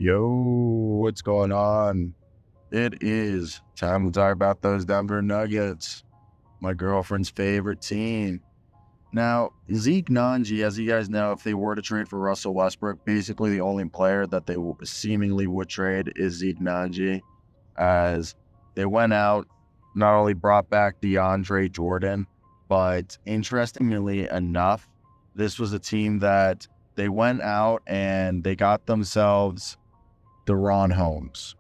Yo, what's going on? It is time to talk about those Denver Nuggets, my girlfriend's favorite team. Now, Zeke Nnaji, as you guys know, if they were to trade for Russell Westbrook, basically the only player that they seemingly would trade is Zeke Nnaji, as they went out, not only brought back DeAndre Jordan, but interestingly enough, this was a team that they went out and they got themselves Deron Holmes,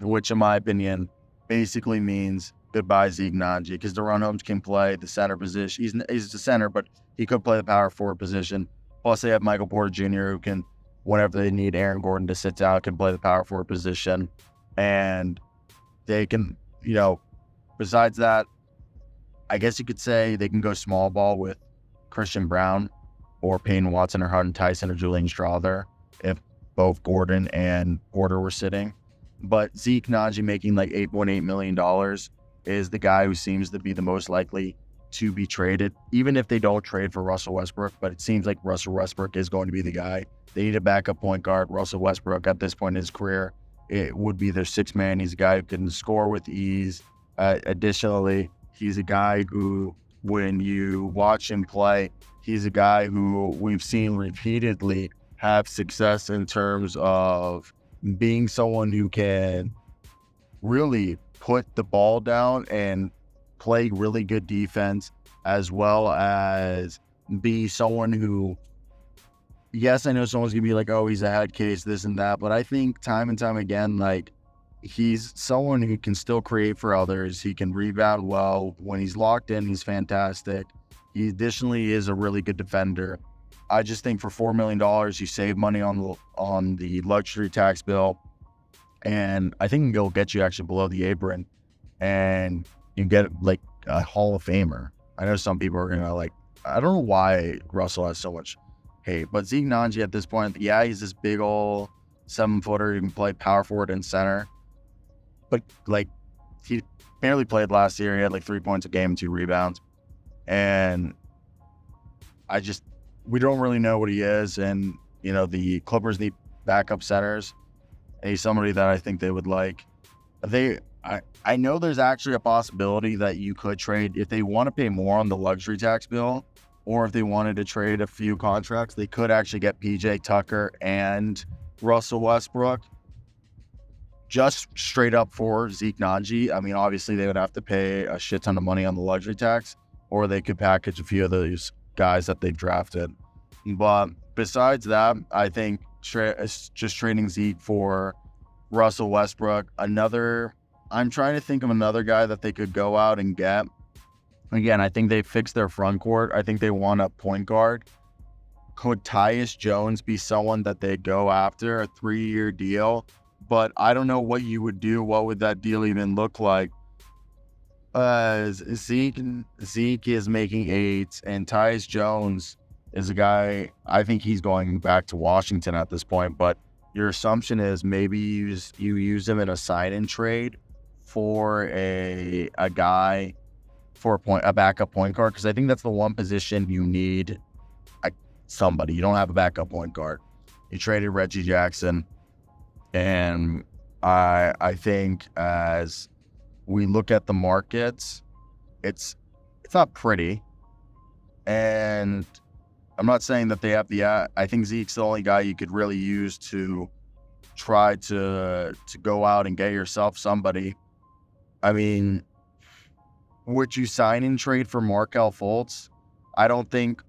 which in my opinion basically means goodbye Zeke Nnaji, because Deron Holmes can play the center position. He's the center, but he could play the power forward position. Plus they have Michael Porter Jr. who can, whenever they need Aaron Gordon to sit down, can play the power forward position. And they can, besides that, I guess you could say they can go small ball with Christian Brown or Payne Watson or Hudson Tyson or Julian Strawther if both Gordon and Porter were sitting. But Zeke Nnaji making like $8.8 million is the guy who seems to be the most likely to be traded, even if they don't trade for Russell Westbrook. But it seems like Russell Westbrook is going to be the guy. They need a backup point guard. Russell Westbrook, at this point in his career, it would be their sixth man. He's a guy who can score with ease. Additionally, he's a guy who, when you watch him play, he's a guy who we've seen repeatedly have success in terms of being someone who can really put the ball down and play really good defense, as well as be someone who, yes, I know someone's gonna be like, oh, he's a head case, this and that, but I think time and time again, like, he's someone who can still create for others. He can rebound well. When he's locked in, he's fantastic. He additionally is a really good defender. I just think for $4 million, you save money on the luxury tax bill, and I think it'll get you actually below the apron, and you get like a Hall of Famer. I know some people are gonna like, I don't know why Russell has so much hate, but Zeke Nnaji at this point, yeah, he's this big old 7-footer who can play power forward and center, but like he barely played last year. He had like 3 points a game and 2 rebounds, and we don't really know what he is. And, the Clippers need backup centers. And he's somebody that I think they would like. I know there's actually a possibility that you could trade if they want to pay more on the luxury tax bill, or if they wanted to trade a few contracts, they could actually get PJ Tucker and Russell Westbrook just straight up for Zeke Nnaji. I mean, obviously they would have to pay a shit ton of money on the luxury tax, or they could package a few of those guys that they've drafted. But besides that, I think just trading Zeke for Russell Westbrook. I'm trying to think of another guy that they could go out and get. Again, I think they fixed their front court. I think they want a point guard. Could Tyus Jones be someone that they go after, a 3-year deal? But I don't know what you would do. What would that deal even look like? Zeke is making 8, and Tyus Jones is a guy, I think he's going back to Washington at this point, but your assumption is maybe you use him in a sign-in trade for a guy for a backup point guard, because I think that's the one position you need somebody. You don't have a backup point guard. You traded Reggie Jackson, and I think as we look at the markets, it's not pretty, and I'm not saying that they have I think Zeke's the only guy you could really use to try to go out and get yourself somebody. I mean, would you sign and trade for Markelle Fultz? I don't think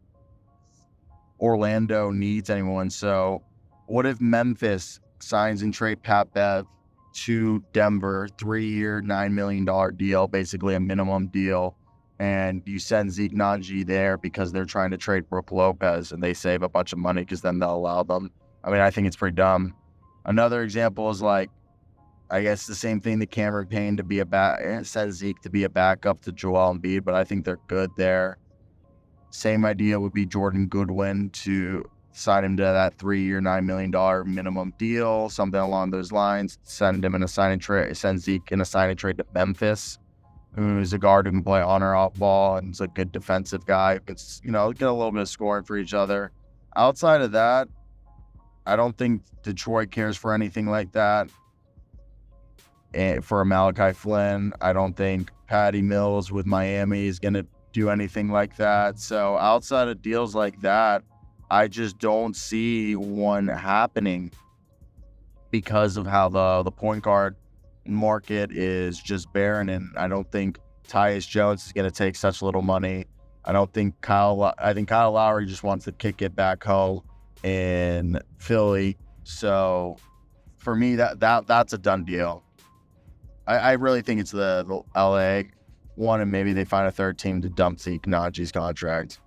Orlando needs anyone. So what if Memphis signs and trade Pat Bev to Denver, 3-year, $9 million deal, basically a minimum deal, and you send Zeke Nnaji there because they're trying to trade Brook Lopez, and they save a bunch of money because then they'll allow them. I mean, I think it's pretty dumb. Another example is like, I guess the same thing that Cameron Payne to be says Zeke to be a backup to Joel Embiid, but I think they're good there. Same idea would be Jordan Goodwin, to sign him to that 3-year, $9 million minimum deal, something along those lines. Send him in a sign and trade. Send Zeke in a sign and trade to Memphis, who's a guard who can play on or off ball and is a good defensive guy. It's, get a little bit of scoring for each other. Outside of that, I don't think Detroit cares for anything like that. And for Malachi Flynn, I don't think Patty Mills with Miami is going to do anything like that. So outside of deals like that, I just don't see one happening because of how the point guard market is just barren. And I don't think Tyus Jones is going to take such little money. I think Kyle Lowry just wants to kick it back home in Philly. So for me, that's a done deal. I really think it's the LA one, and maybe they find a third team to dump Zeke Nnaji's contract.